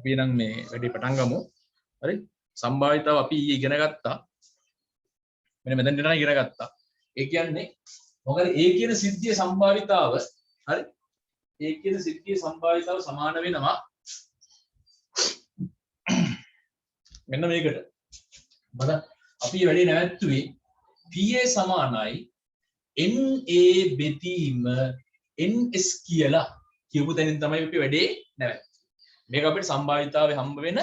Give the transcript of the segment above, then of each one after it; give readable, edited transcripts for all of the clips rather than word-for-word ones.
අපි නම් මේ වැඩි පටන් ගමු. හරි? සම්භාවිතාව අපි ඊයේ ඉගෙන ගත්තා. මෙන්න මෙතෙන්ට නම් ඉගෙන ගත්තා. ඒ කියන්නේ මොකද ඒ කියන සිද්ධියේ සම්භාවිතාව හරි? ඒ කියන සිද්ධියේ සම්භාවිතාව සමාන වෙනවා මෙන්න මේකට. බලන්න අපි වැඩි නැවැත්තුවේ PA සමානයි NA බෙදීම NS කියලා කියපු තැනින් තමයි අපි වැඩේ නැවැත්තුවේ. මේක අපිට සම්භාවිතාවේ හම්බ වෙන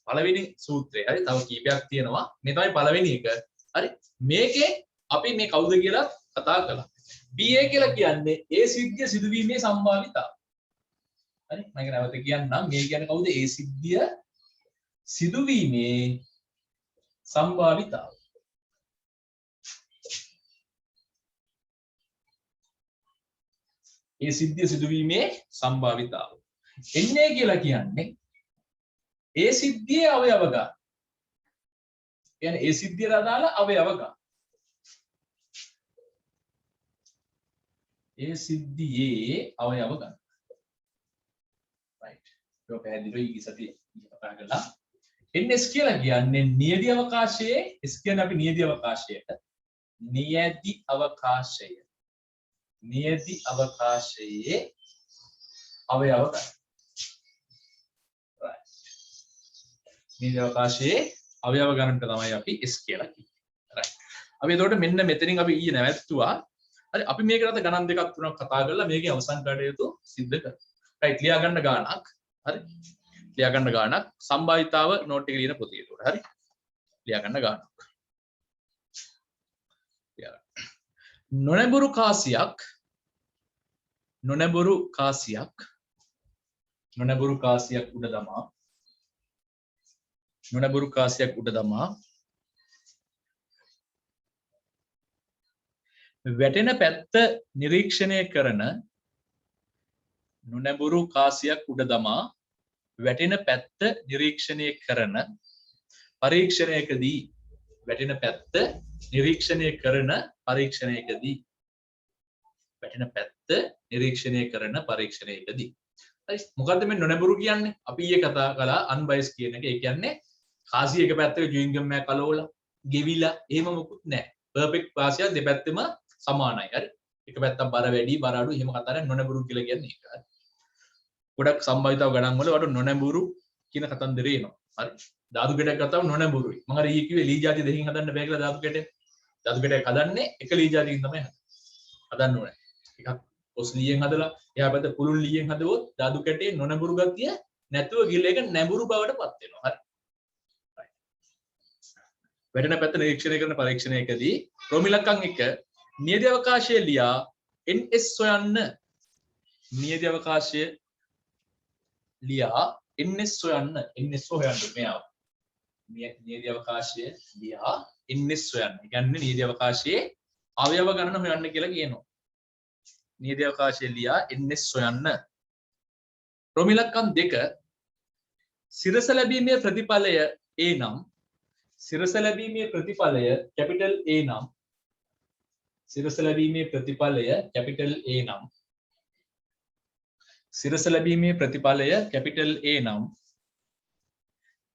පළවෙනි සූත්‍රය. හරි? තව කීපයක් තියෙනවා. මේ තමයි පළවෙනි එක. හරි? මේකේ අපි මේ කවුද කියලා කතා කළා. BA කියලා කියන්නේ ඒ සිද්ධිය සිදුවීමේ සම්භාවිතාව. හරි? මම නැවත කියන්නම්. මේ කියන්නේ කවුද? ඒ සිද්ධිය සිදුවීමේ සම්භාවිතාව. ඒ සිද්ධිය සිදුවීමේ සම්භාවිතාව. NA කියලා කියන්නේ ඒ සිද්ධියේ අවයව ගන්න. කියන්නේ ඒ සිද්ධියට අදාළ අවයව ගන්න. ඒ සිද්ධියේ අවයව ගන්න. right. ඒක පැහැදිලිව ඉස්සති කතා කළා. NS කියලා කියන්නේ නියදි අවකාශයේ S කියන්නේ අපි නියදි අවකාශයට නියදි අවකාශයේ අවයව ගන්න. right. නියදි අවකාශයේ අවයව ගන්නට තමයි අපි S කියලා කියන්නේ. right. අපි එතකොට මෙන්න මෙතනින් අපි ඊයේ නැවැත්තුවා. හරි අපි මේකට අද ගණන් දෙකක් තුනක් කතා කරලා මේකේ අවසන් කටයුතු සිද්ධ කරමු. right ලියා ගන්න ගානක්. හරි. ලියා ගන්න ගානක් සම්භාවිතාව නෝට් එකේ ලියන පොතේ උඩ. හරි. ලියා ගන්න ගානක්. නොනැඹුරු කාසියක් උඩ දමා වැටෙන පැත්ත නිරීක්ෂණය කරන නොනැඹුරු කාසියක් උඩ දමා වැටෙන පැත්ත නිරීක්ෂණය කරන පරීක්ෂණයකදී වැටෙන පැත්ත නිරීක්ෂණය කරන පරීක්ෂණයකදී හරි මොකද්ද මේ නොනැඹුරු කියන්නේ අපි ඊයේ කතා කළා අන්බයස් කියන එක. ඒ කියන්නේ කාසිය එක පැත්තක චුයින් ගම් එකක් කලවලා ගෙවිලා එහෙම මොකුත් නැහැ. පර්ෆෙක්ට් කාසිය දෙපැත්තෙම සමානයි. හරි. එක පැත්තක් බර වැඩි බර අඩු එහෙම කතා කරන්නේ නොනැඹුරු කියලා කියන්නේ ඒක. හරි. ගොඩක් සම්භාවිතාව ගණන් වල වල නොනැඹුරු කියන කතන්දරේ එනවා. හරි. ධාතු කැටයක් ගත්තාම නොනැඹුරුයි. මම අර ඊයේ කිව්වේ ලී ಜಾති දෙකකින් හදන්න බෑ කියලා ධාතු කැටයක්. ධාතු කැටයක් හදන්නේ එක ලී ಜಾතියකින් තමයි හදන්න ඕනේ. එකක් ඔස් ලීයෙන් හදලා එහා පැත්ත පුළුල් ලීයෙන් හදුවොත් ධාතු කැටේ නොනැඹුරු ගතිය නැතුව ගිහලා ඒක නැඹුරු බවට පත් වෙනවා. හරි. වැටෙන පැත්ත නිරීක්ෂණය කරන පරීක්ෂණයකදී රෝමිලක්කම් එක නියද අවකාශයේ ලියා NS හොයන්න නියද අවකාශය ලියා NS හොයන්න මෙයාව නියද අවකාශය ලියා NS හොයන්න. ඒ කියන්නේ නියද අවකාශයේ අවයව ගණන හොයන්න කියලා කියනවා. නියද අවකාශය ලියා NS හොයන්න. රෝමිලක්කම් 2 සිරස ලැබීමේ ප්‍රතිඵලය A නම් සිරස ලැබීමේ ප්‍රතිඵලය කැපිටල් A නම් සිරස ලැබීමේ ප්‍රතිඵලය කැපිටල් A නම් සිරස ලැබීමේ ප්‍රතිඵලය කැපිටල් A නම්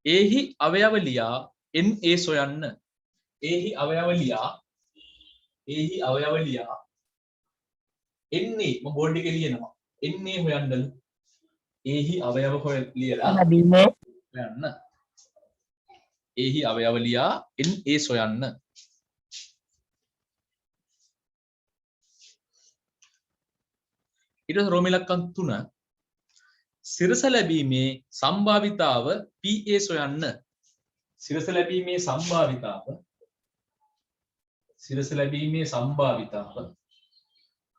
එහි අවයව ලියා NA සොයන්න. එහි අවයව ලියා NA මම බෝඩ් එකේ ලියනවා. NA හොයන්නලු. එහි අවයව ලියලා හොයන්න. එහි අවයව ලියා NA සොයන්න. ඊට රෝමිලක්කම් 3 සිරස ලැබීමේ සම්භාවිතාව PA සොයන්න. සිරස ලැබීමේ සම්භාවිතාව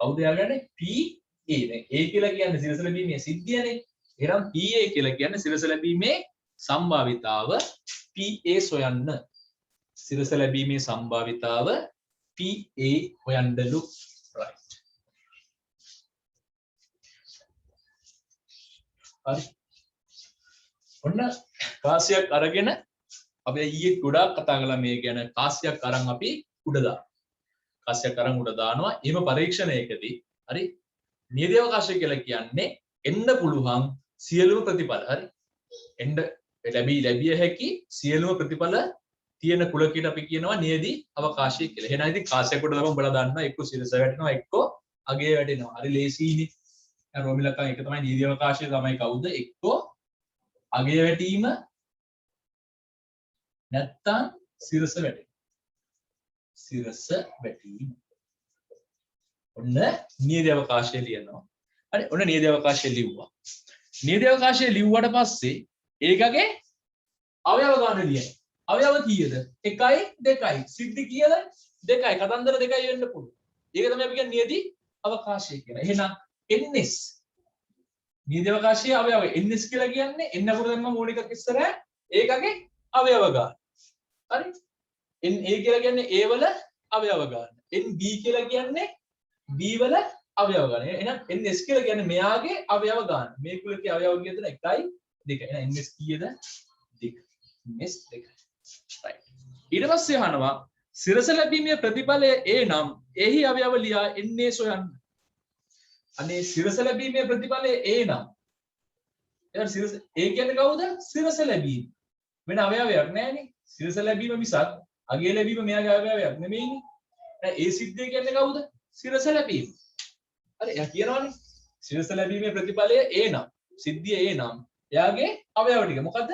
කවුද යාගන්නේ PA නේ. A කියලා කියන්නේ සිරස ලැබීමේ සිද්ධියනේ. එහෙනම් PA කියලා කියන්නේ සිරස ලැබීමේ සම්භාවිතාව PA සොයන්න. සිරස ලැබීමේ සම්භාවිතාව PA හොයන්නලු. right. හරි. ඔන්න කාසියක් අරගෙන අපි ඊයේ ගොඩාක් කතා කළා මේ ගැන. කාසියක් අරන් අපි උඩ දානවා. එහෙම පරීක්ෂණයකදී හරි නියද අවකාශය කියලා කියන්නේ එන්න පුළුවන් සියලුම ප්‍රතිඵල. හරි. එන්න ලැබිය හැකි සියලුම ප්‍රතිඵල තියෙන කුලකයට අපි කියනවා නියදී අවකාශය කියලා. එහෙනම් ඉතින් කාසියක් කොට තමයි උඹලා දන්නවා එක්ක සිරස වැටෙනවා එක්ක අගේ වැටෙනවා. හරි ලේසියිනේ. දැන් රෝමිලකන් එක තමයි නියදී අවකාශය තමයි කවුද? එක්ක අගේ වැටීම නැත්තම් සිරස වැටීම. සිරස වැටීම. ඔන්න නියදී අවකාශය ලියනවා. හරි ඔන්න නියදී අවකාශය ලිව්වා. නියදී අවකාශය ලිව්වට පස්සේ ඒකගේ අවයව ගන්න ලියන. අවයව කීයද? 1යි 2යි. සිද්ධි කීයද? 2යි. කතන්දර 2යි වෙන්න පුළුවන්. ඒක තමයි අපි කියන්නේ නියදී අවකාශය කියලා. එහෙනම් ns නියදී අවකාශයේ අවයව ns කියලා කියන්නේ n අකුර දැම්ම මූල එකක් ඉස්සරහ ඒකගේ අවයව ගන්න. හරි? na කියලා කියන්නේ a වල අවයව ගන්න. nb කියලා කියන්නේ b වල අවයව ගන්න. එහෙනම් ns කියලා කියන්නේ මෙයාගේ අවයව ගන්න. මේ කුලකේ අවයව කීයද? 1යි 2යි. එහෙනම් ns කීයද? 2. ns 2යි. right. ඊට පස්සේ අහනවා සිරස ලැබීමේ ප්‍රතිඵලය a නම් එහි අවයව ලියා na සොයන්න. අනේ සිරස ලැබීමේ ප්‍රතිඵලය a නම් එහෙනම් සිරස a කියන්නේ කවුද? සිරස ලැබීම. වෙන අවයවයක් නැහැනේ. සිරස ලැබීම මිසක් අගේ ලැබීම මෙයාගේ අවයවයක් නෙමෙයිනේ. එහෙනම් ඒ සිද්ධිය කියන්නේ කවුද? සිරස ලැබීම. හරි එයා කියනවනේ සිරස ලැබීමේ ප්‍රතිඵලය a නම් සිද්ධිය a නම් එයාගේ අවයව ටික මොකද්ද?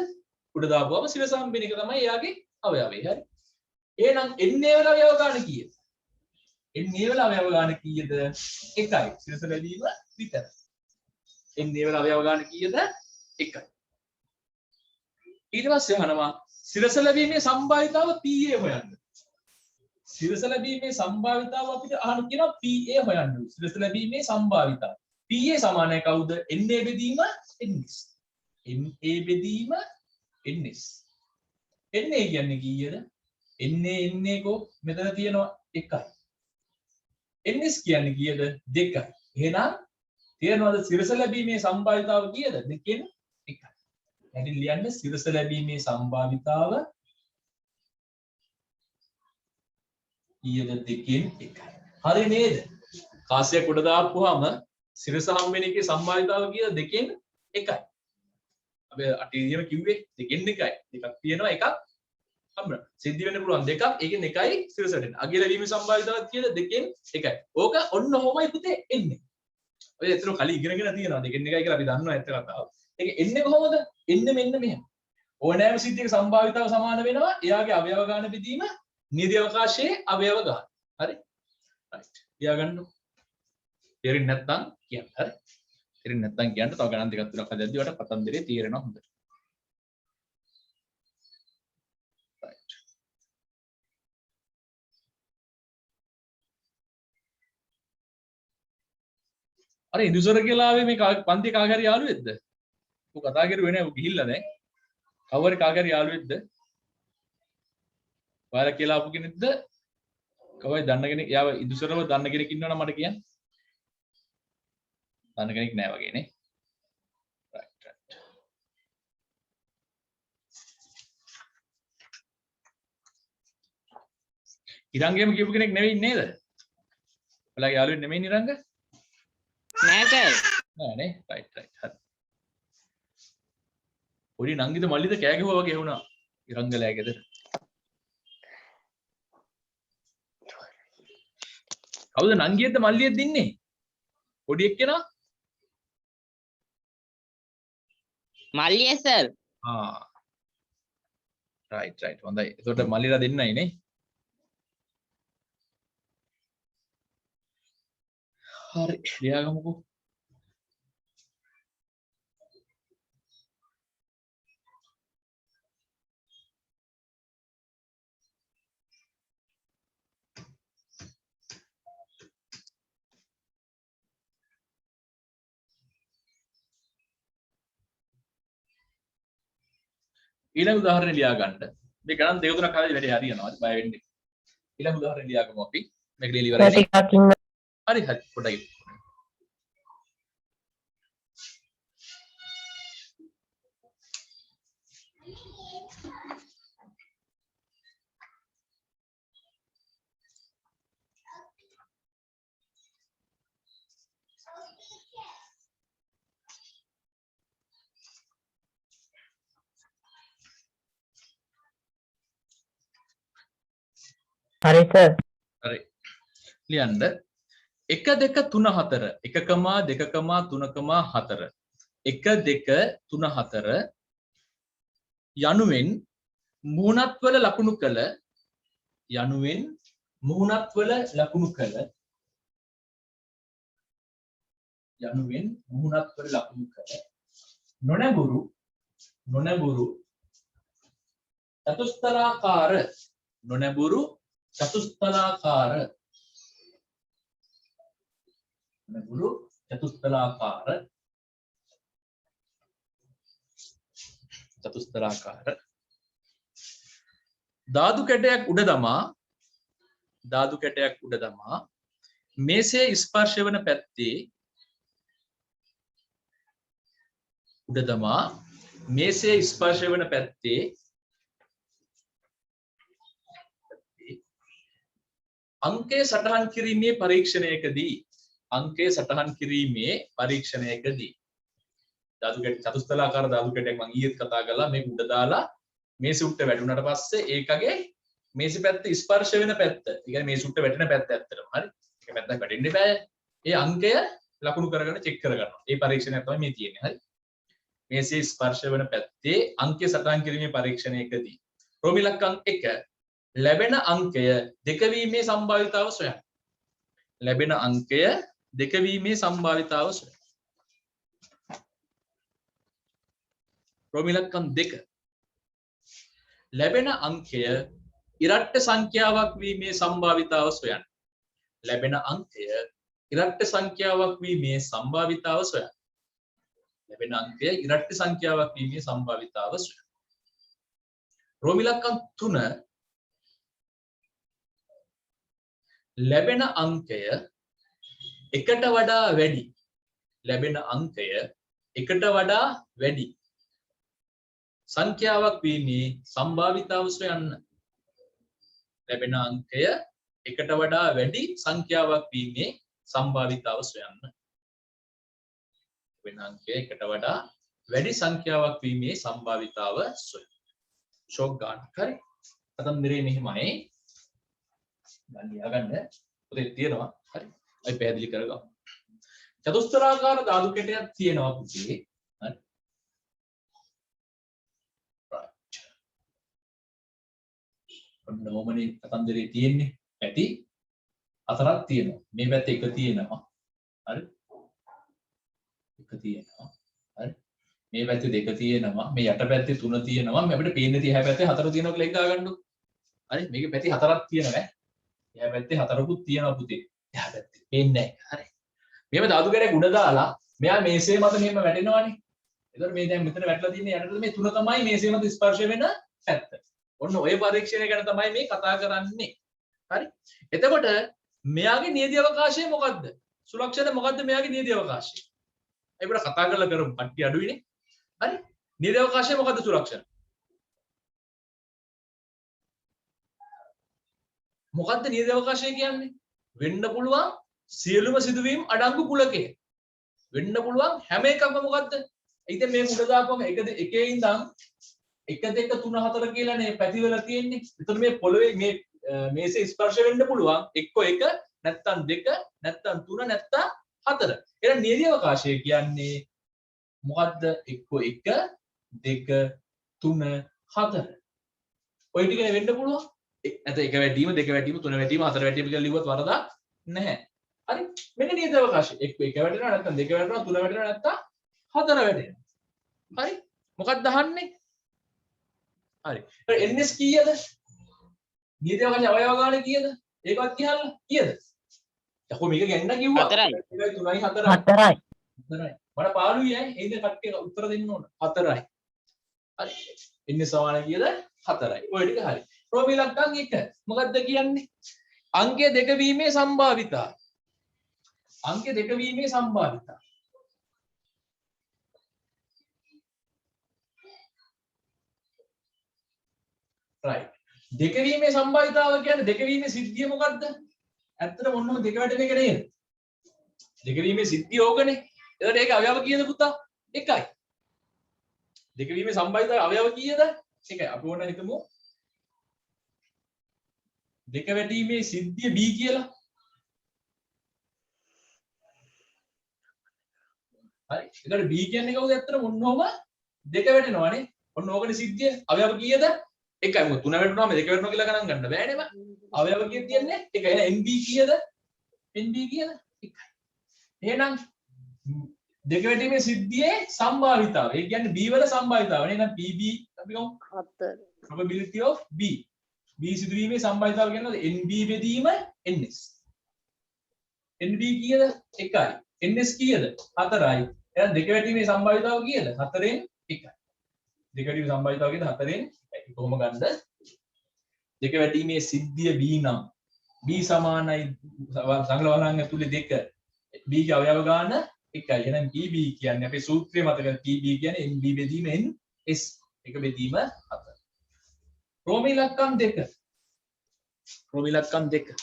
උඩ දාපුවම සිරස හම්බෙන එක තමයි එයාගේ අවයවය. හරි. එහෙනම් na වල අවයව ගන්න කීයද? na වල අවයව ගන්න කීයද? 1යි. සිරස ලැබීම විතර. na වල අවයව ගන්න කීයද? 1යි. ඊට පස්සේ අහනවා සිරස ලැබීමේ සම්භාවිතාව pa හොයන්න. සිරස ලැබීමේ සම්භාවිතාව අපිට අහන්න කියනවා pa හොයන්න. සිරස ලැබීමේ සම්භාවිතාව. pa සමානයි කවුද? na බෙදීම ns. na බෙදීම ns. na කියන්නේ කීයද? na කෝ මෙතන තියෙනවා 1යි. ns කියන්නේ කීයද? 2යි. එහෙනම් තේරෙනවද සිරස ලැබීමේ සම්භාවිතාව කීයද? 2කින් 1යි. එහෙනම් ලියන්න සිරස ලැබීමේ සම්භාවිතාව කීයද? 2කින් 1යි. හරි නේද? කාසියක් උඩ දාපුවාම සිරස හම්බෙන එකේ සම්භාවිතාව කීයද? 2කින් 1යි. අපි අටීරියම කිව්වේ 2කින් 1යි. දෙකක් තියෙනවා එකක් හම්බුණා. සිද්ධ වෙන්න පුළුවන් දෙකක්. ඒකෙන් 1යි සිරස වෙන්න. අගේ ලැබීමේ සම්භාවිතාවත් කීයද? 2කින් 1යි. ඕක ඔන්න ඔහොමයි පුතේ එන්නේ. ඔය ඒතර කලින් ඉගෙනගෙන තියෙනවා 2කින් 1යි කියලා අපි දන්නවා ඇත්ත කතාව. ඒක එන්නේ කොහොමද? එන්නේ මෙන්න මෙහෙම. ඕනෑම සිද්ධියක සම්භාවිතාව සමාන වෙනවා එයාගේ අවයව ගන්න බෙදීම නියදී අවකාශයේ අවයව ගන්න. හරි? right. ලියාගන්න. තේරෙන්නේ නැත්නම් කියන්න. හරි? තේරෙන්නේ නැත්නම් කියන්න තව ගණන් දෙකක් තුනක් හදද්දී ඔයාලට පතන්දරේ තේරෙනවා හොඳට. right. අර ඉදුසර කියලා ආවේ මේ පන්ති කාගේ හරි යාළුවෙක්ද? ඌ කතා කරුවේ නෑ ඌ ගිහිල්ලා දැන්. කවුරු කාගේ හරි යාළුවෙක්ද? ඔයාලා කියලා ආපු කෙනෙක්ද? කවයි දන්න කෙනෙක් යාව ඉදුසරව දන්න කෙනෙක් ඉන්නවනම් මට කියන්න. දන්න කෙනෙක් නෑ වගේ නේ. right right. ඉරංගෙම කියපු කෙනෙක් නෙවෙයි නේද? ඔයාලගේ යාළුවෙක් නෙමෙයි ඉරංග? නෑ සර්. නෑ නේ. right right. හරි. පොඩි නංගිද මල්ලිද කෑ ගැහුවා වගේ වුණා. ඉරංගලෑ ගෙදර. කවුද නංගියද මල්ලියද ඉන්නේ? පොඩි එක්කෙනා? මල්ලිය සර්. right right හොඳයි. එතකොට මල්ලිලා දෙන්නයි නේ. හරි ලියාගමුකෝ. ඊළඟ උදාහරණය ලියා ගන්න. මේ ගණන් දෙක තුනක් හරියට වැඩි හරියනවා. බය වෙන්න එපා. ඊළඟ උදාහරණය ලියාගමු අපි. මේක ලියලා ඉවරයි නේ. හරි හරි පොඩ්ඩයි. හරි සර්. හරි. ලියන්න 1 2 3 4 1,2,3,4 1 2 3 4 යනුවෙන් මුහුණත්වල ලකුණු කළ නොනැඹුරු චතුස්තරාකාර ධාතු කැටයක් උඩ දමා මේසේ ස්පර්ශ වන පැත්තේ අංකය සටහන් කිරීමේ පරීක්ෂණයකදී ධාතු කැට චතුස්තලාකාර ධාතු කැටයක් මම ඊයේත් කතා කළා මේක උඩ දාලා මේසෙ උඩට වැටුණාට පස්සේ ඒකගේ මේසෙ පැත්ත ස්පර්ශ වෙන පැත්ත. ඒ කියන්නේ මේසෙ උඩට වැටෙන පැත්ත ඇත්තටම හරි. ඒක පැත්තක් වැටෙන්න බෑ. ඒ අංකය ලකුණු කරගෙන චෙක් කරගන්නවා. ඒ පරීක්ෂණය තමයි මේ තියෙන්නේ. හරි. මේසෙ ස්පර්ශ වෙන පැත්තේ අංකය සටහන් කිරීමේ පරීක්ෂණයකදී රෝමි ඉලක්කම් 1 ලැබෙන අංකය දෙක වීමේ සම්භාවිතාව සොයන්න. රෝමි ඉලක්කම් 2 ලැබෙන අංකය ඉරට්ට සංඛ්‍යාවක් වීමේ සම්භාවිතාව සොයන්න. රෝමි ඉලක්කම් 3 ලැබෙන අංකය එකට වඩා වැඩි සංඛ්‍යාවක් වීමේ සම්භාවිතාව සොයන්න. ලැබෙන අංකය එකට වඩා වැඩි සංඛ්‍යාවක් වීමේ සම්භාවිතාව සොයන්න. ෂොක් ගන්න. හරි. කතන්දරේ මෙහෙමයි. දැන් ලියාගන්න. පොතේ තියෙනවා. හරි. අපි පැහැදිලි කරගමු. චතුස්තරාකාර ධාතු කැටයක් තියෙනවා පුතේ. හරි. ඔන්නෝමනේ කතන්දරේ තියෙන්නේ. පැති හතරක් තියෙනවා. මේ පැත්තේ එක තියෙනවා. හරි. එක තියෙනවා. හරි. මේ පැත්තේ දෙක තියෙනවා. මේ යට පැත්තේ තුන තියෙනවා. මේ අපිට පේන්නේ තියා පැත්තේ හතර තියෙනවා කියලා එක ගන්නකො. හරි. මේකේ පැති හතරක් තියෙනවා. එහා පැත්තේ හතරකුත් තියෙනවා පුතේ. එහා පැත්තේ පේන්නේ නැහැ. හරි. මේව ධාතු කැටයක් උඩ දාලා මෙයා මේසේ මත මෙහෙම වැටෙනවානේ. එතකොට මේ දැන් මෙතන වැටලා තියෙන්නේ යටට මේ තුන තමයි මේසේ මත ස්පර්ශ වෙන පැත්ත. ඔන්න ඔය පරීක්ෂණය ගැන තමයි මේ කතා කරන්නේ. හරි. එතකොට මෙයාගේ නියති අවකාශය මොකද්ද? සුලක්ෂණ මොකද්ද මෙයාගේ නියති අවකාශය? අපි පොඩ්ඩක් කතා කරලා කරමු. කට්ටිය අඩුයිනේ. හරි. නියති අවකාශය මොකද්ද සුලක්ෂණ? මොකද්ද නියති අවකාශය කියන්නේ? වෙන්න පුළුවන් සියලුම සිදුවීම් අඩංගු කුලකය. වෙන්න පුළුවන් හැම එකක්ම මොකද්ද? ඉතින් මේ උඩ දාපුවම එකේ ඉඳන් 1 2 3 4 කියලානේ පැතිවල තියෙන්නේ. එතකොට මේ පොළවේ මේ මේසේ ස්පර්ශ වෙන්න පුළුවන් එක්ක 1 නැත්තම් 2 නැත්තම් 3 නැත්තම් 4. එහෙනම් නියති අවකාශය කියන්නේ මොකද්ද? එක්ක 1 2 3 4. ඔය ටිකනේ වෙන්න පුළුවන්. නැත්නම් එක වැටීම දෙක වැටීම තුන වැටීම හතර වැටීම කියලා ලිව්වත් වරදක් නැහැ. හරි. මෙන්න නියත අවකාශය. එක්ක එක වැටෙනවා නැත්නම් දෙක වැටෙනවා තුන වැටෙනවා නැත්නම් හතර වැටෙනවා. හරි. මොකක්ද අහන්නේ? හරි. ns කීයද? නියත අවකාශය අවයව ගාන කීයද? ඒකවත් කියන්න කීයද? යකෝ මේක ගන්න කිව්වා. 4යි. 3යි 4යි. 4යි. මට පාළුයි ඈ. ඒ ඉතින් කට්ටිය උත්තර දෙන්න ඕන. 4යි. හරි. ns සමාන කීයද? 4යි. ඔය ටික හරි. රෝමි ඉලක්කම් 1 මොකක්ද කියන්නේ? අංකය දෙක වීමේ සම්භාවිතාව. right. දෙක වීමේ සම්භාවිතාව කියන්නේ දෙක වීමේ සිද්ධිය මොකද්ද? ඇත්තටම ඔන්නම දෙක වැටෙන එක නේද? දෙක වීමේ සිද්ධිය ඕකනේ. එතකොට ඒක අවයව කීයද පුතා? 1යි. දෙක වීමේ සම්භාවිතාව අවයව කීයද? 1යි. අපි ඕන හිතමු දෙක වැටීමේ සිද්ධිය b කියලා. හරි. ඒකට b කියන්නේ කවුද? ඇත්තටම ඔන්නෝම දෙක වැටෙනවානේ. ඔන්න ඕකනේ සිද්ධිය. අවයව කීයද? එකයි. මොකද තුන වැටුනාම දෙක වැටෙනවා කියලා ගණන් ගන්න බෑ නේද? අවයව කීයද තියන්නේ? එකයි. එහෙනම් nb කීයද? nb කීයද? එකයි. එහෙනම් දෙක වැටීමේ සිද්ධියේ සම්භාවිතාව. ඒ කියන්නේ b වල සම්භාවිතාව නේ. එහෙනම් pb අපි ගමු. 4. probability of b. b සිදුවීමේ සම්භාවිතාව කියනවාද? nb බෙදීම ns. nb කීයද? 1යි. ns කීයද? 4යි. එහෙනම් දෙක වැටීමේ සම්භාවිතාව කීයද? 4න් 1යි. දෙක වැටීමේ සම්භාවිතාව කීයද? 4න් 1යි. කොහොම ගන්නද? දෙක වැටීමේ සිද්ධිය b නම් b සමානයි සංග්‍රහ වලන් ඇතුලේ 2. b ගේ අවයව ගාන 1යි. එහෙනම් pb කියන්නේ අපේ සූත්‍රය මතකද? pb කියන්නේ nb බෙදීම ns. එක බෙදීම 4. රෝමී ඉලක්කම් 2. රෝමී ඉලක්කම් 2.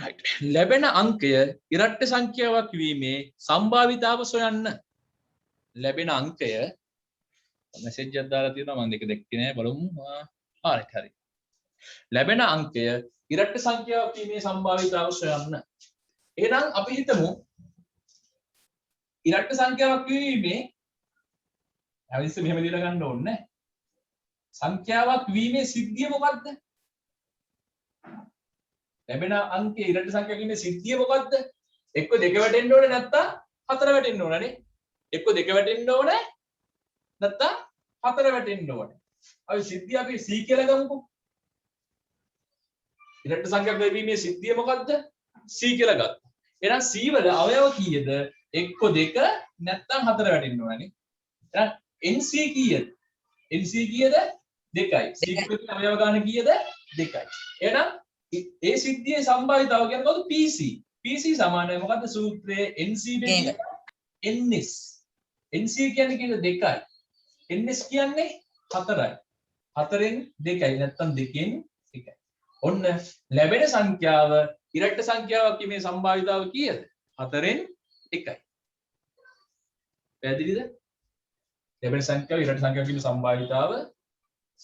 right. ලැබෙන අංකය ඉරට්ට සංඛ්‍යාවක් වීමේ සම්භාවිතාව සොයන්න. ලැබෙන අංකය මෙසේජ් එකක් දාලා තියෙනවා මම දෙක දැක්කේ නෑ බලමු. හරි. ලැබෙන අංකය ඉරට්ට සංඛ්‍යාවක් වීමේ සම්භාවිතාව සොයන්න. එහෙනම් අපි හිතමු ඉරට්ට සංඛ්‍යාවක් වීමේ අවිස්ස මෙහෙම දීලා ගන්න ඕනේ නෑ. සංඛ්‍යාවක් වීමේ සිද්ධිය මොකද්ද? ලැබෙන අංකයේ ඉරට්ට සංඛ්‍යාවක් වීමේ සිද්ධිය මොකද්ද? එක්ක දෙක වැටෙන්න ඕනේ නැත්තම් හතර වැටෙන්න ඕනේ නේ. එක්ක දෙක වැටෙන්න ඕනේ නැත්තම් හතර වැටෙන්න ඕනේ. අපි සිද්ධිය අපි c කියලා ගමුකෝ. ඉරට්ට සංඛ්‍යාවක් වීමේ සිද්ධිය මොකද්ද? c කියලා ගත්තා. එහෙනම් c වල අවයව කීයද? එක්ක දෙක නැත්තම් හතර වැටෙන්න ඕනේ නේ. එහෙනම් nc කීයද? nc කීයද? 2යි. c කුලේ අවයව ගාන කීයද? 2යි. එහෙනම් ඒ සිද්ධියේ සම්භාවිතාව කියන්නේ මොකද? pc. pc සමානයි මොකද්ද සූත්‍රයේ nc බෙදීම ns. nc කියන්නේ කීයද? 2යි. ns කියන්නේ 4යි. 4න් 2යි නැත්තම් 2න් 1යි. ඔන්න ලැබෙන සංඛ්‍යාව ඉරට්ට සංඛ්‍යාවක් වීමේ සම්භාවිතාව කීයද? 4න් 1යි. පැහැදිලිද? ලැබෙන සංඛ්‍යාව ඉරට්ට සංඛ්‍යාවක් වීමේ සම්භාවිතාව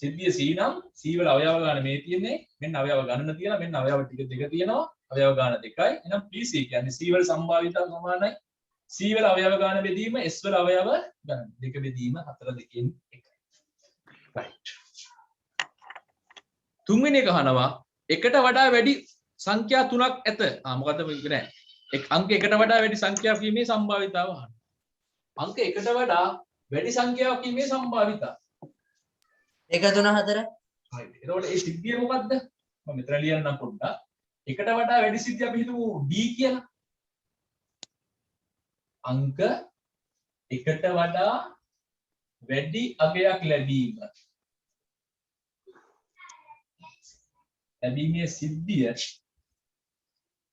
සිද්ධිය c නම් c වල අවයව ගාන මේ තියෙන්නේ. මෙන්න අවයව ගණන තියලා මෙන්න අවයව ටික දෙක තියෙනවා. අවයව ගාන 2යි. එහෙනම් pc කියන්නේ c වල සම්භාවිතාව සමානයි c වල අවයව ගාන බෙදීම s වල අවයව ගණන. දෙක බෙදීම 4 2න් 1යි. right. තුන්වෙනි එක අහනවා එකට වඩා වැඩි සංඛ්‍යා තුනක් ඇත. මොකද්ද මේක නෑ. අංක එකට වඩා වැඩි සංඛ්‍යාවක් වීමේ සම්භාවිතාව අහනවා. අංක එකට වඩා වැඩි සංඛ්‍යාවක් වීමේ සම්භාවිතාව 1 3 4. හරි. එතකොට ඒ සිද්ධිය මොකද්ද? මම මෙතන ලියන්නම් පොඩ්ඩක්. එකට වඩා වැඩි සිද්ධිය අපි හිතමු d කියලා. අංක එකට වඩා වැඩි අගයක් ලැබීම. ලැබීමේ සිද්ධිය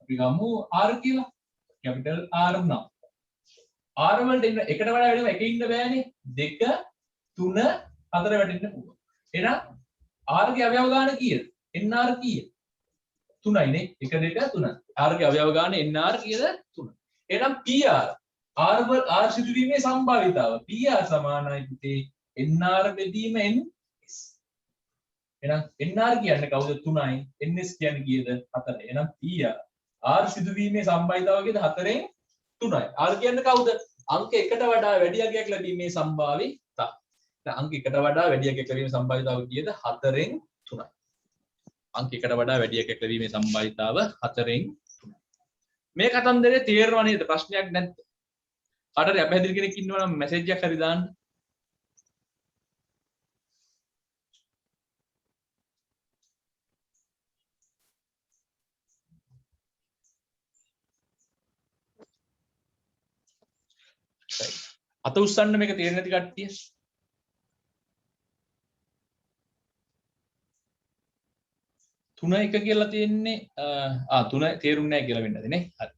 අපි ගමු r කියලා. කැපිටල් R නම්. R වලට ඉන්න එකට වඩා වැඩිම එකේ ඉන්න බෑනේ. 2 3 4 වැටෙන්න පුළුවන්. එහෙනම් r ගේ අවයව ගාන කීයද? nr කීයද? 3යි නේ. 1 2 3. r ගේ අවයව ගාන nr කීයද? 3. එහෙනම් pr r සිදුවීමේ සම්භාවිතාව pr සමානයි පුතේ nr බෙදීම ns. එහෙනම් nr කියන්නේ කවුද? 3යි. ns කියන්නේ කීයද? 4යි. එහෙනම් pr r සිදුවීමේ සම්භාවිතාව කීයද? 4න් 3යි. r කියන්නේ කවුද? අංක 1ට වඩා වැඩි අගයක් ලැබීමේ සම්භාවිතාව. අංක 1ට වඩා වැඩි අගයක් ලැබීමේ සම්භාවිතාව කීයද? 4න් 3යි. අංක 1ට වඩා වැඩි අගයක් ලැබීමේ සම්භාවිතාව 4න් 3යි. මේ කතන්දරේ තේරෙනව නේද? ප්‍රශ්නයක් නැද්ද? කාටද අපහැදිලි කෙනෙක් ඉන්නවා නම් මැසේජ් එකක් හරි දාන්න. අත උස්සන්න මේක තේරෙන්නේ නැති කට්ටිය. තුන එක කියලා තියෙන්නේ තුන තේරුම් නැහැ කියලා වෙන්නද නේ. හරි.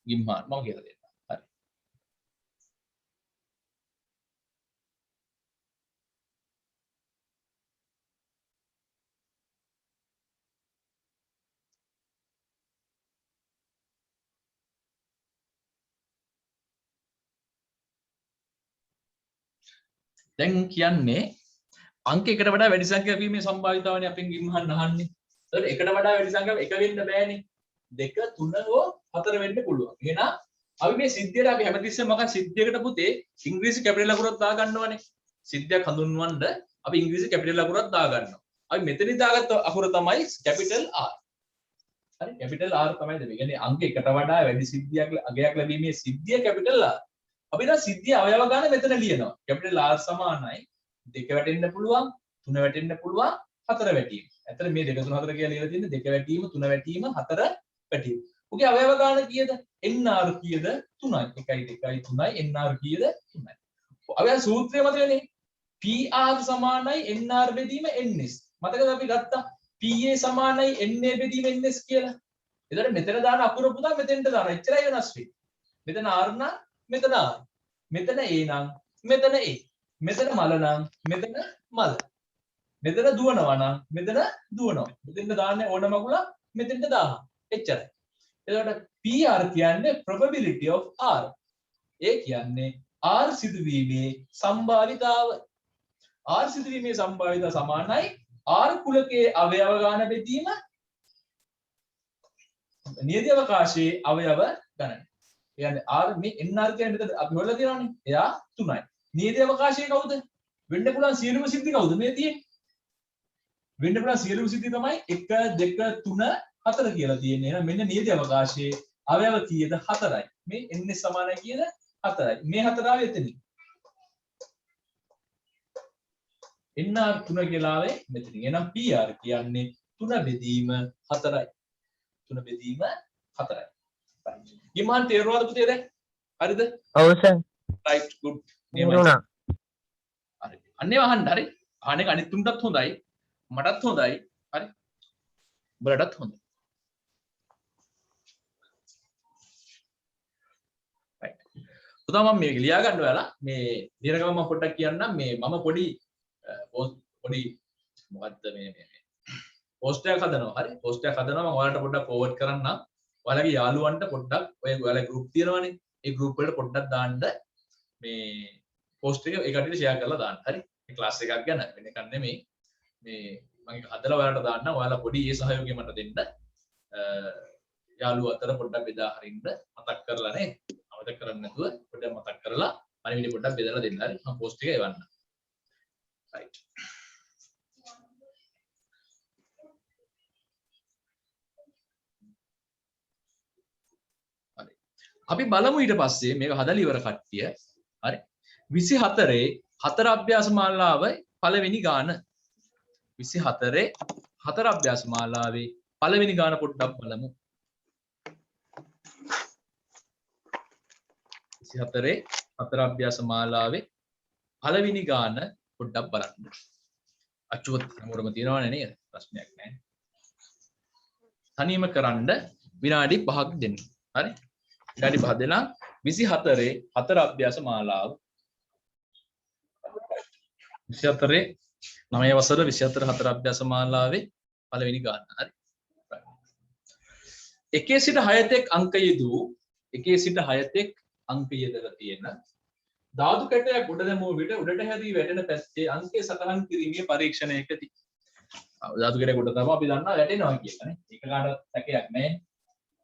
ගිම්මාන මම කියලා දෙන්නම්. හරි. දැන් කියන්නේ අංක එකට වඩා වැඩි සංඛ්‍යාවක් වීමේ සම්භාවිතාවනේ අපෙන් ඉම්හන් අහන්නේ. ඒතකොට එකට වඩා වැඩි සංඛ්‍යාවක් එක වෙන්න බෑනේ. 2 3 හෝ 4 වෙන්න පුළුවන්. එහෙනම් අපි මේ සිද්ධියට අපි හැමතිස්සෙම මොකක් සිද්ධියකට පුතේ ඉංග්‍රීසි කැපිටල් අකුරක් දා ගන්නවනේ. සිද්ධියක් හඳුන්වන්න අපි ඉංග්‍රීසි කැපිටල් අකුරක් දා ගන්නවා. අපි මෙතනින් දාගත්ත අකුර තමයි කැපිටල් R. හරි කැපිටල් R තමයි දෙන්නේ. කියන්නේ අංක එකට වඩා වැඩි සිද්ධියක් අගයක් ලැබීමේ සිද්ධිය කැපිටල් R. අපි දැන් සිද්ධිය අවයව ගන්න මෙතන ලියනවා. කැපිටල් R සමානයි 2 වැටෙන්න පුළුවන් 3 වැටෙන්න පුළුවන් 4 වැටීම. ඇත්තට මේ 2 3 4 කියලා ලියලා තියෙන්නේ 2 වැටීම 3 වැටීම 4 වැටීම. ඔගේ අවයව ගන්න කීයද? nr කීයද? 3යි. 1 2 3යි nr කීයද? 3යි. අවයව සූත්‍රය මතකනේ. pr සමානයි nr බෙදීම ns. මතකද අපි ගත්තා pa සමානයි na බෙදීම ns කියලා. එතකොට මෙතන දාන අකුර පුතා මෙතෙන්ට දාන. එච්චරයි වෙනස් වෙන්නේ. මෙතන r නම් මෙතන r. මෙතන a නම් මෙතන a. මෙතන මල නම් මෙතන මල. මෙතන දුවනවා නම් මෙතන දුවනවා. මෙතෙන්ට දාන්නේ ඕන මගුල මෙතෙන්ට දාන්න. එච්චරයි. එතකොට PR කියන්නේ probability of R. ඒ කියන්නේ R සිදුවීමේ සම්භාවිතාව. R සිදුවීමේ සම්භාවිතාව සමානයි R කුලකයේ අවයව ගාන බෙදීම නියත අවකාශයේ අවයව ගණන. කියන්නේ R මේ NR කියන්නේ මෙතන අපි හොයලා තියෙනවානේ. එයා 3යි. නියත අවකාශයේ කවුද? වෙන්න පුළුවන් සියලුම සිද්ධි කවුද මේ තියෙන්නේ? වෙන්න පුළුවන් සියලුම සිද්ධි තමයි 1 2 3 4 කියලා තියෙන්නේ. එහෙනම් මෙන්න නියත අවකාශයේ අවයව කීයද? 4යි. මේ ns සමානයි කීයද? 4යි. මේ 4 ආවේ එතනින්. nr 3 කියලා ආවේ මෙතනින්. එහෙනම් pr කියන්නේ 3 බෙදීම 4යි. 3 බෙදීම 4යි. ඊමාන් තේරුණාද පුතේ දැන්? හරිද? ඔව් සර්. right good. තේරුණා. හරි. අන්නේ වහන්න හරි. අහන එක අනිත් තුන්ටත් හොඳයි. මටත් හොඳයි. හරි. උඹලටත් හොඳයි. right. පුතා මම මේක ලියා ගන්න ඔයාලා මේ ලියන ගමන් මම පොඩ්ඩක් කියන්නම් මේ මම පොඩි මොකද්ද මේ පෝස්ට් එකක් හදනවා. හරි. පෝස්ට් එකක් හදනවා මම ඔයාලට පොඩ්ඩක් ෆෝවර්ඩ් කරන්නම්. ඔයාලගේ යාළුවන්ට පොඩ්ඩක් ඔය ඔයාලගේ ගෲප් තියෙනවනේ. ඒ ගෲප් වලට පොඩ්ඩක් දාන්න මේ පෝස්ට් එක ඒ කට්ටියට ෂෙයා කරලා දාන්න. හරි. මේ ක්ලාස් එකක් ගැන වෙන එකක් නෙමෙයි. මේ මම ඒක හදලා ඔයාලට දාන්න. ඔයාලා පොඩි ඒ සහයෝගය මට දෙන්න. යාළුවෝ අතර පොඩ්ඩක් බෙදා හරින්න මතක් කරලා නේ. අමතක කරන්නේ නැතුව පොඩ්ඩක් මතක් කරලා පණිවිඩය පොඩ්ඩක් බෙදලා දෙන්න. හරි. මම පෝස්ට් එක එවන්න. right. අපි බලමු ඊට පස්සේ මේක හදලා ඉවර කට්ටිය. හරි. 24 හතර අභ්‍යාස මාලාවේ පළවෙනි ගාන. 24 හතර අභ්‍යාස මාලාවේ පළවෙනි ගාන පොඩ්ඩක් බලමු. 24 හතර අභ්‍යාස මාලාවේ පළවෙනි ගාන පොඩ්ඩක් බලන්න. අචුවත් හැමෝටම තියෙනවනේ නේද? ප්‍රශ්නයක් නැහැ. තනියම කරන්න විනාඩි 5ක් දෙන්න. හරි? විනාඩි 5 දෙනා 24 හතර අභ්‍යාස මාලාව 24 9 වසර 24 හතර අභ්‍යාස මාලාවේ පළවෙනි ගාන. හරි. 1 සිට 6 තෙක් අංක යෙදූ 1 සිට 6 තෙක් අංක යෙදලා තියෙන ධාතු කැටයක් උඩ දැමුව විට උඩට හැරී වැටෙන පැත්තේ අංකය සටහන් කිරීමේ පරීක්ෂණයකදී ධාතු කැටයක් උඩ තමයි අපි දන්නවා වැටෙනවා කියලා නේ. ඒක කාටවත් සැකයක් නැහැ.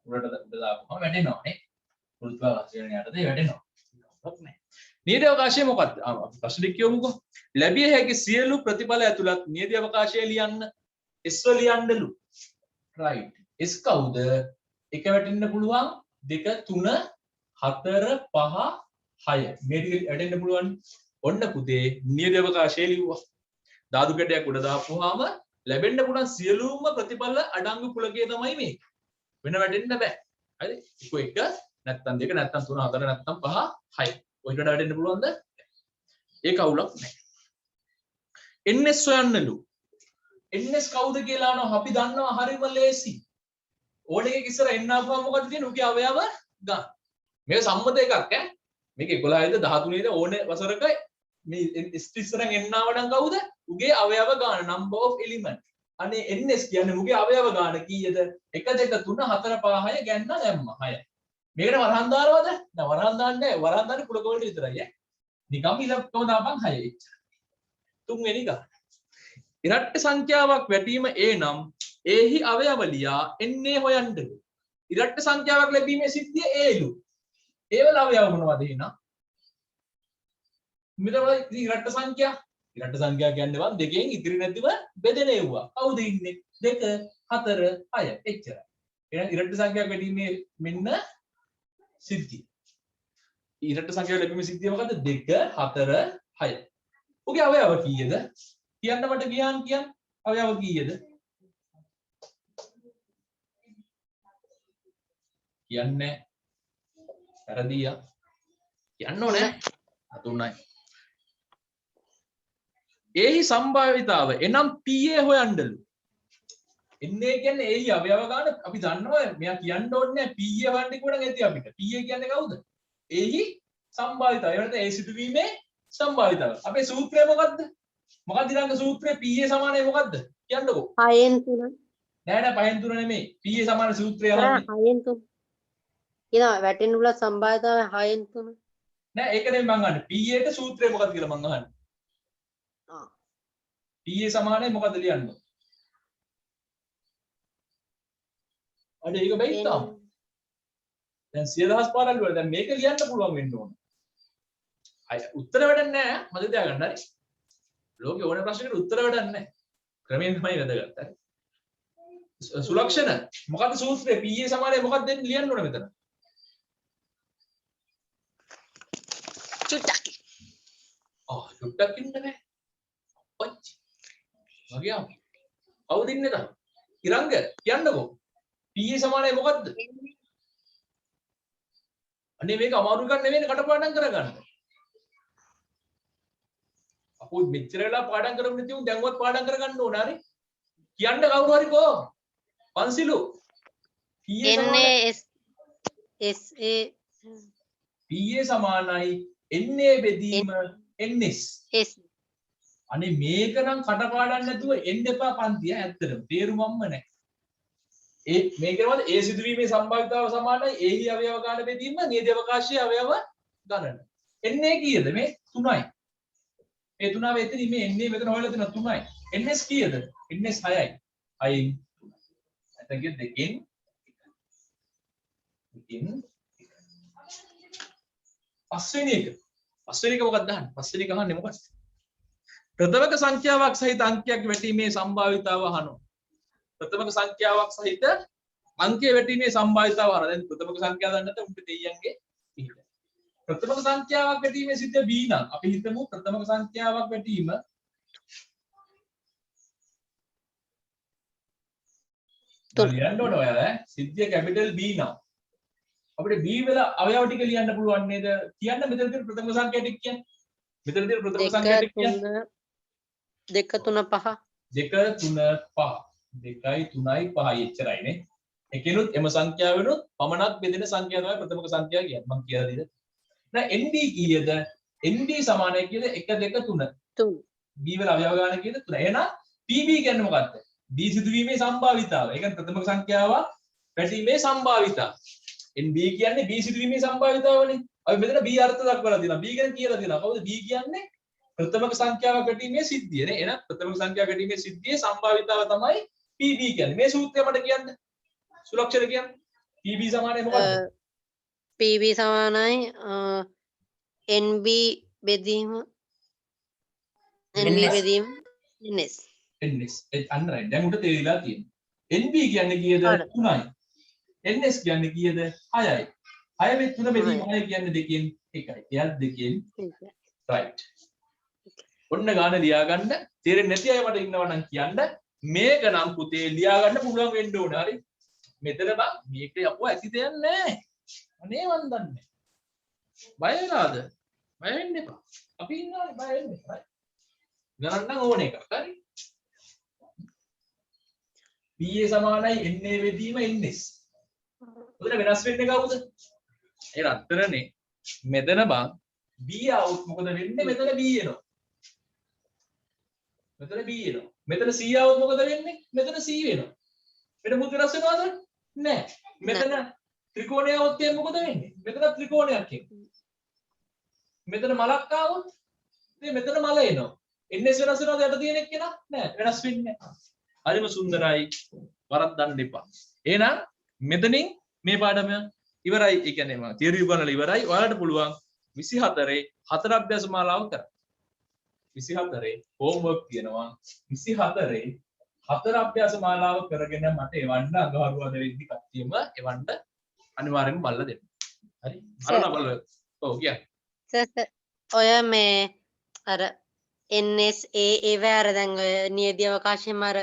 උඩ දාපුවම වැටෙනවා නේ. ගුරුත්වාකර්ෂණය යටතේ වැටෙනවා. නියත අවකාශය මොකක්ද? අපි ප්‍රශ්න දෙක කියමුකෝ. ලැබිය හැකි සියලු ප්‍රතිඵල ඇතුළත් නියත අවකාශය ලියන්න. S ලියන්නලු. right. S කවුද? එක වැටෙන්න පුළුවන් 2 3 4 5 6. මේ ටික වැටෙන්න පුළුවන්. ඔන්න පුතේ නියත අවකාශය ලිව්වා. ධාතු කැටයක් උඩ දාපුවාම ලැබෙන්න පුළුවන් සියලුම ප්‍රතිඵල අඩංගු පුලකය තමයි මේක. වෙන වැටෙන්න බෑ. හරි? එක නැත්තම් 2 නැත්තම් 3 4 නැත්තම් 5 6. ඔයිට වඩා වැටෙන්න පුළුවන්ද? ඒක අවුලක් නැහැ. ns හොයන්නලු. ns කවුද කියලා අහනවා අපි දන්නවා හරිම ලේසි. ඕන එකක ඉස්සර n ආපුවම මොකද තියෙන්නේ? උගේ අවයව ගන්න. මේක සම්මත එකක් ඈ. මේක 11යිද 13යිද ඕන වසරක මේ ඉස්සරෙන් n ආවනම් කවුද? උගේ අවයව ගන්න number of element. අනේ ns කියන්නේ උගේ අවයව ගන්න කීයද? 1 2 3 4 5 6 ගන්න දැම්මා 6. මේකට වරහන් දානවද? නෑ වරහන් දාන්නේ නෑ. වරහන් දාන්නේ කුලක වලට විතරයි ඈ. නිකම් ඉලක්කම දාපන් 6 එච්චර. තුන්වෙනි ගාන. ඉරට්ට සංඛ්‍යාවක් වැටීම A නම් එහි අවයව ලියා එන්නේ හොයන්න. ඉරට්ට සංඛ්‍යාවක් ලැබීමේ සිද්ධිය Aලු. ඒ වල අවයව මොනවද එහෙනම්? මෙතන ඉරට්ට සංඛ්‍යා කියන්නේ වන් දෙකෙන් ඉතිරි නැතිව බෙදෙන ඒවා. කවුද ඉන්නේ? 2 4 6 එච්චරයි. එහෙනම් ඉරට්ට සංඛ්‍යාවක් වැටීමේ මෙන්න සිද්ධිය. ඉරට්ට සංඛ්‍යාව ලැබීමේ සිද්ධිය මොකද්ද? 2 4 6. ඔගේ අවයව කීයද? කියන්න මට කියන්න අවයව කීයද? කියන්නේ වැරදියා. කියන්න ඕනේ. 3යි. එහි සම්භාවිතාව එනම් PA හොයන්නලු. එන්නේ කියන්නේ එහි අවයව ගන්න අපි දන්නවා මෙයා කියන්න ඕනේ PA හොයන්න කියනනම් ඇති අපිට. PA කියන්නේ කවුද? එහි සම්භාවිතාව. ඒ වෙනත ඒ සිදුවීමේ සම්භාවිතාව. අපේ සූත්‍රය මොකද්ද? මොකක්ද ඊළඟ සූත්‍රය PA සමානයි මොකද්ද? කියන්නකෝ. 6න් 3. නෑ 5න් 3 නෙමෙයි. PA සමාන සූත්‍රය අහන්නේ. 6න් 3. කියනවා වැටෙන්න උල සම්භාවිතාවය 6න් 3. නෑ ඒක නෙමෙයි මං අහන්නේ. PA ට සූත්‍රය මොකක්ද කියලා මං අහන්නේ. PA සමානයි මොකද්ද ලියන්න? අද ඒක බැරි තාම. දැන් 10000 පාරක් වල දැන් මේක ලියන්න පුළුවන් වෙන්න ඕන. අය උත්තර වැඩක් නෑ මම තියාගන්න හරි. ලෝකේ ඕන ප්‍රශ්නයකට උත්තර වැඩක් නෑ. ක්‍රමයෙන් තමයි වැදගත් හරි. සුලක්ෂණ මොකද්ද සූත්‍රය? PA සමානයි මොකක්ද දෙන්න ලියන්න ඕන මෙතන. චුට්ටක්. චුට්ටක් ඉන්න නෑ. ඔච්ච. වගේ ආව. කවුද ඉන්නේ තා? ඉරංග කියන්නකෝ. PA සමානයි මොකද්ද? අනේ මේක අමාරු ගන්න නෙවෙයි කටපාඩම් කරගන්න. අපෝ මෙච්චර වෙලා පාඩම් කරමු නැති උන් දැන්වත් පාඩම් කරගන්න ඕන හරි. කියන්න කවුරු හරි කෝ. පන්සිලු. PA සමානයි NA බෙදීම NS. අනේ මේක නම් කටපාඩම් නැතුව එන්න එපා පන්තිය ඇත්තටම තේරුමක්ම නැහැ. ඒ මේකේවත් ඒ සිදුවීමේ සම්භාවිතාව සමානයි එහි අවයව ගන්න බෙදීම නියත අවකාශයේ අවයව ගණන. එන්නේ කීයද මේ 3යි. ඒ 3 වෙතනි මේ එන්නේ මෙතන හොයලා තියෙන 3යි. NS කීයද? NS 6යි. 6යි. නැත්නම් දෙකෙන් පස්වෙනි එක මොකක්ද අහන්නේ? පස්වෙනි එක අහන්නේ මොකක්ද? ප්‍රථමක සංඛ්‍යාවක් සහිත අංකයක් වැටීමේ සම්භාවිතාව අහනවා. ප්‍රථමක සංඛ්‍යාවක් සහිත අංකයේ වැටීමේ සම්භාවිතාව අහනවා. දැන් ප්‍රථමක සංඛ්‍යාව දන්නත් උන්ට දෙයියන්ගේ පිළිද. ප්‍රථමක සංඛ්‍යාවක් වැටීමේ සිද්ධ B නම් අපි හිතමු ප්‍රථමක සංඛ්‍යාවක් වැටීම ලියන්න ඕන ඔයාලා සිද්ධිය කැපිටල් B නම් අපිට B වල අවයව ටික ලියන්න පුළුවන් නේද? කියන්න මෙතන තියෙන ප්‍රථම සංඛ්‍යා ටික කියන්න. මෙතන තියෙන ප්‍රථම සංඛ්‍යා ටික කියන්න. 2 3 5 2 3 5 2යි 3යි 5යි එච්චරයිනේ. එකෙනුත් එම සංඛ්‍යාවෙනුත් පමණක් බෙදෙන සංඛ්‍යාව තමයි ප්‍රථමක සංඛ්‍යාව කියන්නේ. මම කියලා දෙද. දැන් NB කීයද? NB සමානයි කීයද? 1 2 3. 3. B වල අවයව ගන්න කීයද? 3. එහෙනම් PB කියන්නේ මොකක්ද? B සිදුවීමේ සම්භාවිතාව. ඒ කියන්නේ ප්‍රථමක සංඛ්‍යාවක් වැටීමේ සම්භාවිතාව. NB කියන්නේ B සිදුවීමේ සම්භාවිතාවනේ. අපි මෙතන B අර්ථ දක්වලා තියෙනවා. B ගැන කියලා තියෙනවා. කවුද B කියන්නේ? ප්‍රථමක සංඛ්‍යාවක් වැටීමේ සිද්ධිය නේ. එහෙනම් ප්‍රථමක සංඛ්‍යාවක් වැටීමේ සිද්ධියේ සම්භාවිතාව තමයි PB කියන්නේ. මේ සූත්‍රය මට කියන්න. සුලක්ෂණ කියන්න. PB සමානයි මොකක්ද? PB සමානයි NB බෙදීම NB බෙදීම NS. NS. අන්න right. දැන් උඩ තේරිලා තියෙනවා. NB කියන්නේ කීයද? 3යි. NS කියන්නේ කීයද? 6යි. 6 මේ 3 බෙදීම 6 කියන්නේ දෙකෙන් 1යි. එයත් දෙකෙන් right. ඔන්න ගාන ලියා ගන්න. තේරෙන්නේ නැති අය මට ඉන්නවා නම් කියන්න. මේක නම් පුතේ ලියා ගන්න පුළුවන් වෙන්න ඕන. හරි. මෙතන බං මේක යපුව ඇති දෙයක් නැහැ. අනේ මන් දන්නේ. බය වෙලාද? බය වෙන්න එපා. අපි ඉන්නවානේ බය වෙන්න එපා. ගණන් නම් ඕන එකක්. හරි. PA සමානයි NA වෙදීම NS. උදේ වෙනස් වෙන්නේ කවුද? ඒ රත්තරනේ. මෙතන බං B આવුත් මොකද වෙන්නේ? මෙතන B එනවා. මෙතන B එනවා. මෙතන C આવුත් මොකද වෙන්නේ? මෙතන C වෙනවා. වෙන මුත් වෙනස් වෙනවද? නැහැ. මෙතන ත්‍රිකෝණය આવුත් මොකද වෙන්නේ? මෙතන ත්‍රිකෝණයක් එනවා. මෙතන මලක් આવුත් ඉතින් මෙතන මල එනවා. ns වෙනස් වෙනවද යට තියෙන එක නා නෑ වෙනස් වෙන්නේ නෑ. හරිම සුන්දරයි. වරද්දන්න එපා. එහෙනම් මෙතනින් මේ පාඩම ඉවරයි. ඒ කියන්නේ මම තියරි උගන්වලා ඉවරයි. ඔයාලට පුළුවන් 24 හතර අභ්‍යාස මාලාව කරන්න. 24 homework තියෙනවා. 24 හතර අභ්‍යාස මාලාව කරගෙන මට එවන්න අඟහරුවාද වෙද්දි කට්ටියම එවන්න අනිවාර්යෙන්ම බලලා දෙන්න. හරි? අරලා බලලා. ඔව් කියන්න. සර් ඔය මේ අර NSA ඒවා අර දැන් ඔය නියදී අවකාශයෙන්ම අර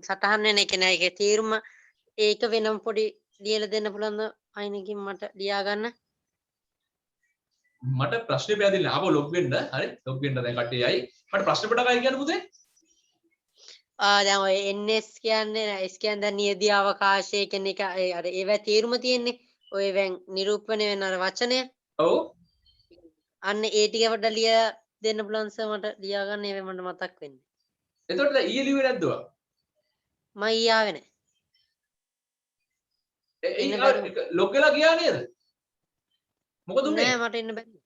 සටහන් වෙන එක නෑ ඒකේ තීරුම ඒක වෙනම පොඩි ලියලා දෙන්න පුළුවන්ද අයිනකින් මට ලියා ගන්න මට ප්‍රශ්නේ පැහැදිලි නෑ. ආපහු ලොග් වෙන්න. හරි? ලොග් වෙන්න දැන් කට්ටියයි. මට ප්‍රශ්න පොඩ්ඩක් අය කියන්න පුතේ. දැන් ඔය NS කියන්නේ S කියන්නේ දැන් නියදී අවකාශය කියන එක අර ඒවා තීරුම තියෙන්නේ ඔය වෙන් නිරූපණය වෙන අර වචනය ඔව්. අන්න ඒ ටික පොඩ්ඩක් ලියා දෙන්න පුළුවන් සර් මට ලියා ගන්න ඒවා මට මතක් වෙන්නේ එතකොට දැන් ඊයේ ලිව්වේ නැද්ද ඔයා? මම ඊ ආවේ නෑ ලොග් වෙලා ගියා නේද? මොකද උනේ? නෑ මට එන්න බැරි